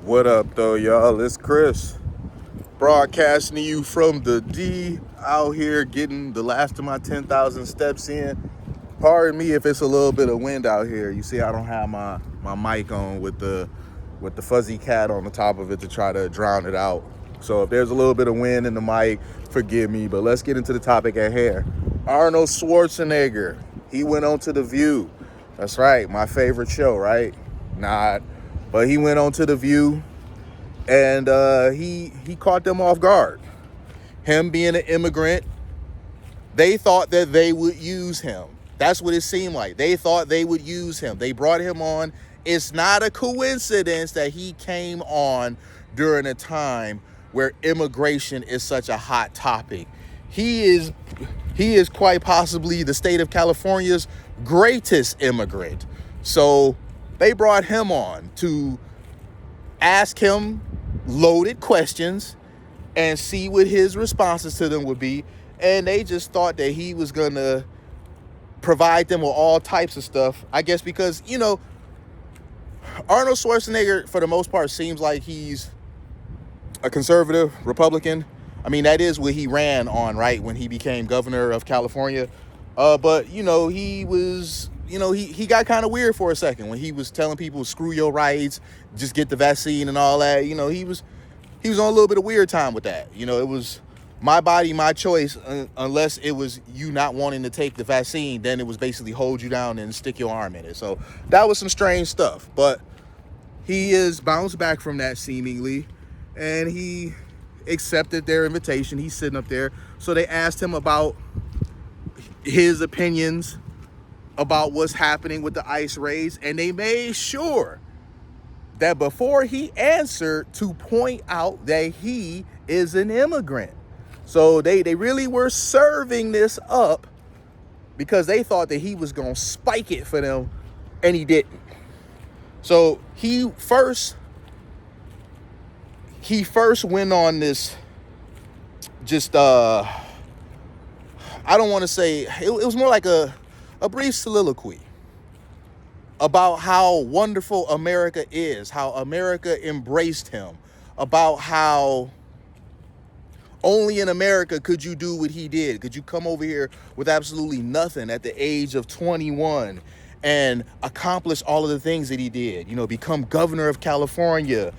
What up, though, y'all? It's Chris, broadcasting to you from the D, out here getting the last of my 10,000 steps in. Pardon me if it's a little bit of wind out here. You see, I don't have my mic on with the fuzzy cat on the top of it to try to drown it out. So if there's a little bit of wind in the mic, forgive me. But let's get into the topic at hand. Arnold Schwarzenegger, he went on to The View. That's right, my favorite show, right? Not. But he went on to The View, and he caught them off guard. Him being an immigrant, they thought that they would use him. That's what it seemed like. They thought they would use him. They brought him on. It's not a coincidence that he came on during a time where immigration is such a hot topic. He is quite possibly the state of California's greatest immigrant. So they brought him on to ask him loaded questions and see what his responses to them would be. And they just thought that he was going to provide them with all types of stuff. I guess because, Arnold Schwarzenegger, for the most part, seems like he's a conservative Republican. I mean, that is what he ran on, right, when he became governor of California. But, he was... he got kind of weird for a second when he was telling people, screw your rights, just get the vaccine and all that. He was on a little bit of weird time with that. It was my body, my choice, unless it was you not wanting to take the vaccine, then it was basically hold you down and stick your arm in it. So that was some strange stuff. But he is bounced back from that seemingly, and he accepted their invitation. He's sitting up there. So they asked him about his opinions about what's happening with the ICE raids, and they made sure that before he answered to point out that he is an immigrant. So they really were serving this up because they thought that he was going to spike it for them, and he didn't. So he first went on this just I don't want to say it was more like a brief soliloquy about how wonderful America is, how America embraced him, about how only in America could you do what he did. Could you come over here with absolutely nothing at the age of 21 and accomplish all of the things that he did? Become governor of California,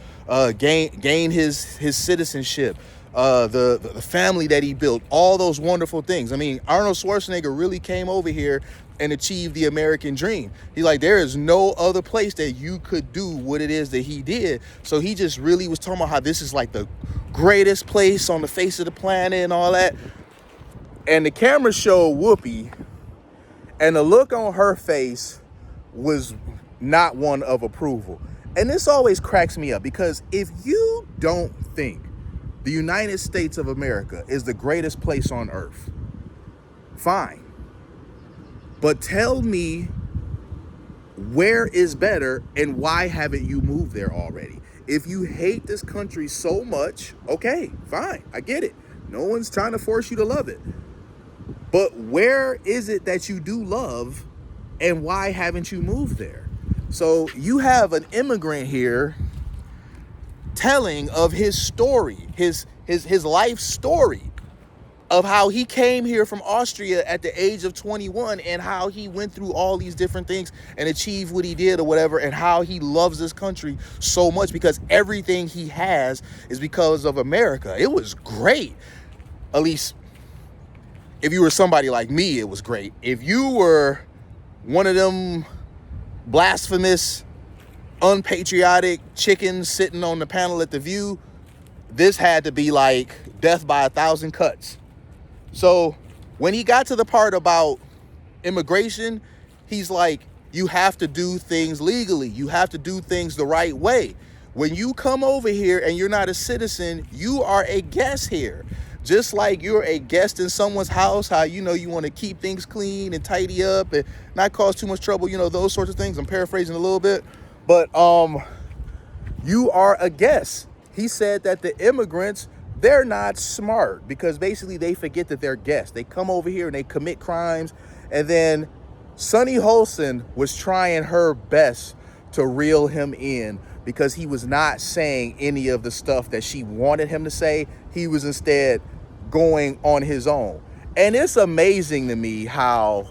gain his citizenship, the family that he built, all those wonderful things. I mean, Arnold Schwarzenegger really came over here and achieved the American dream. He's like, there is no other place that you could do what it is that he did. So he just really was talking about how this is like the greatest place on the face of the planet and all that. And the camera showed Whoopi, and the look on her face was not one of approval. And this always cracks me up, because if you don't think the United States of America is the greatest place on earth, fine. But tell me where is better and why haven't you moved there already? If you hate this country so much, okay, fine, I get it. No one's trying to force you to love it. But where is it that you do love, and why haven't you moved there? So you have an immigrant here telling of his story, his life story, of how he came here from Austria at the age of 21 and how he went through all these different things and achieved what he did or whatever, and how he loves this country so much because everything he has is because of America. It was great. At least if you were somebody like me, it was great. If you were one of them blasphemous, unpatriotic chickens sitting on the panel at The View, this had to be like death by 1,000 cuts. So when he got to the part about immigration, he's like, you have to do things legally. You have to do things the right way. When you come over here and you're not a citizen, you are a guest here. Just like you're a guest in someone's house, how, you want to keep things clean and tidy up and not cause too much trouble, those sorts of things. I'm paraphrasing a little bit, but you are a guest. He said that the immigrants, they're not smart because basically they forget that they're guests. They come over here and they commit crimes. And then Sunny Holson was trying her best to reel him in because he was not saying any of the stuff that she wanted him to say. He was instead going on his own. And it's amazing to me how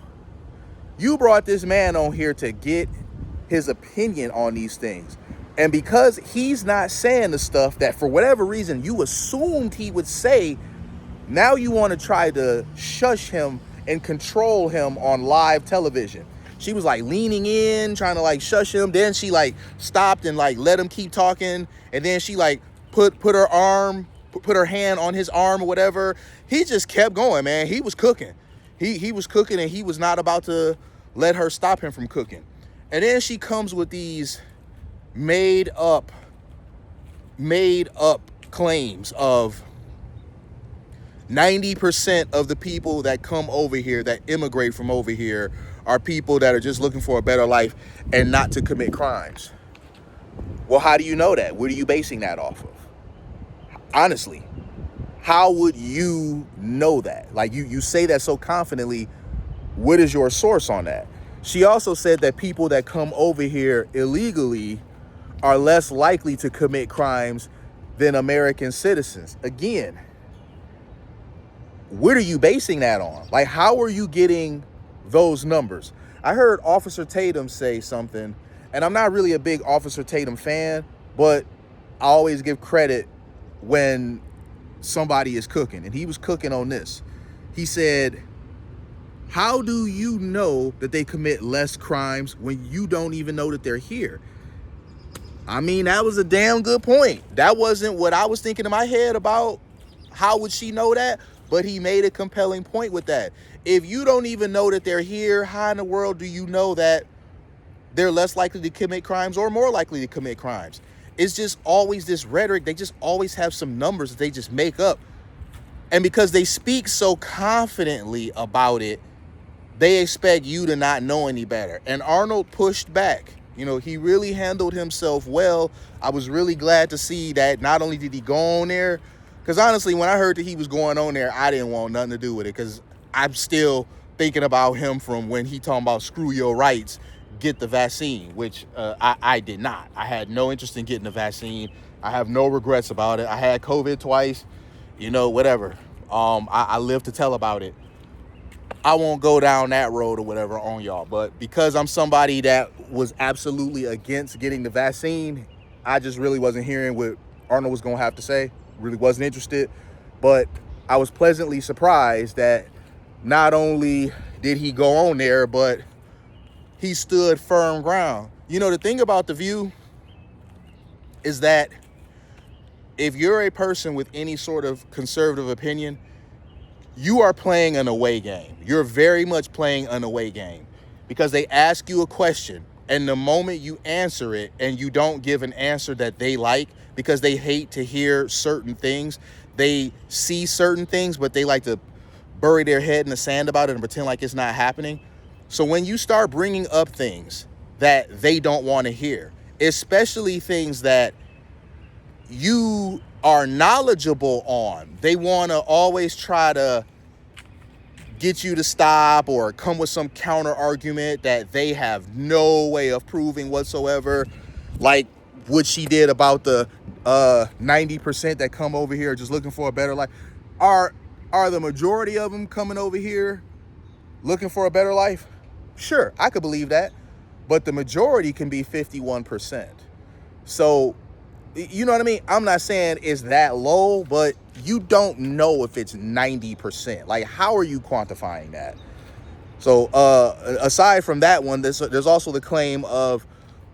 you brought this man on here to get his opinion on these things. And because he's not saying the stuff that for whatever reason you assumed he would say, now you want to try to shush him and control him on live television. She was like leaning in, trying to like shush him. Then she like stopped and like let him keep talking. And then she like put her hand on his arm or whatever. He just kept going, man. He was cooking. He was cooking, and he was not about to let her stop him from cooking. And then she comes with these made up claims of 90% of the people that come over here, that immigrate from over here, are people that are just looking for a better life and not to commit crimes. Well, how do you know that? What are you basing that off of? Honestly, how would you know that? Like you say that so confidently. What is your source on that? She also said that people that come over here illegally are less likely to commit crimes than American citizens. Again, what are you basing that on? Like, how are you getting those numbers? I heard Officer Tatum say something, and I'm not really a big Officer Tatum fan, but I always give credit when somebody is cooking, and he was cooking on this. He said, how do you know that they commit less crimes when you don't even know that they're here? I mean, that was a damn good point. That wasn't what I was thinking in my head about how would she know that, but he made a compelling point with that. If you don't even know that they're here, how in the world do you know that they're less likely to commit crimes or more likely to commit crimes? It's just always this rhetoric. They just always have some numbers that they just make up. And because they speak so confidently about it, they expect you to not know any better. And Arnold pushed back. You know, he really handled himself well. I was really glad to see that not only did he go on there, because honestly, when I heard that he was going on there, I didn't want nothing to do with it, because I'm still thinking about him from when he talking about screw your rights, get the vaccine, which I did not. I had no interest in getting the vaccine. I have no regrets about it. I had COVID twice, you know, whatever. I live to tell about it. I won't go down that road or whatever on y'all. But because I'm somebody that was absolutely against getting the vaccine, I just really wasn't hearing what Arnold was going to have to say. Really wasn't interested. But I was pleasantly surprised that not only did he go on there, but he stood firm ground. You know, the thing about The View is that if you're a person with any sort of conservative opinion, you are playing an away game. You're very much playing an away game, because they ask you a question, and the moment you answer it and you don't give an answer that they like, because they hate to hear certain things, they see certain things, but they like to bury their head in the sand about it and pretend like it's not happening. So when you start bringing up things that they don't want to hear, especially things that you are knowledgeable on, they want to always try to get you to stop or come with some counter argument that they have no way of proving whatsoever, like what she did about the 90% that come over here just looking for a better life. Are the majority of them coming over here looking for a better life? Sure, I could believe that, but the majority can be 51%. So, you know what I mean? I'm not saying it's that low, but you don't know if it's 90%. Like, how are you quantifying that? So, aside from that one, there's also the claim of,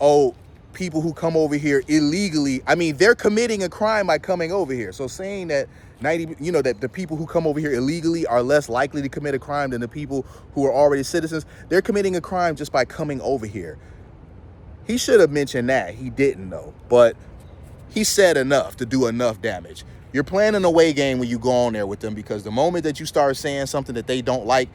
oh, people who come over here illegally. I mean, they're committing a crime by coming over here. So saying that that the people who come over here illegally are less likely to commit a crime than the people who are already citizens, they're committing a crime just by coming over here. He should have mentioned that. He didn't, though. But he said enough to do enough damage. You're playing an away game when you go on there with them, because the moment that you start saying something that they don't like,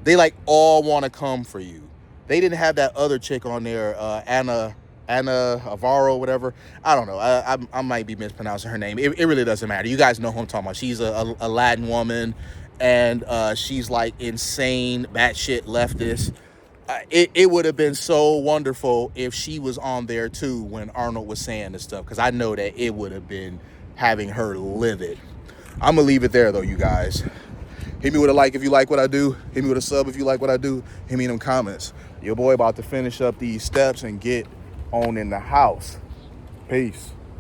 they like all want to come for you. They didn't have that other chick on there, Anna Avaro, whatever. I don't know. I might be mispronouncing her name. It really doesn't matter. You guys know who I'm talking about. She's a Latin woman, and she's like insane, batshit leftist. it would have been so wonderful if she was on there too when Arnold was saying this stuff, because I know that it would have been having her livid. I'm gonna leave it there though, you guys. Hit me with a like if you like what I do. Hit me with a sub if you like what I do. Hit me in them comments. Your boy about to finish up these steps and get on in the house. Peace.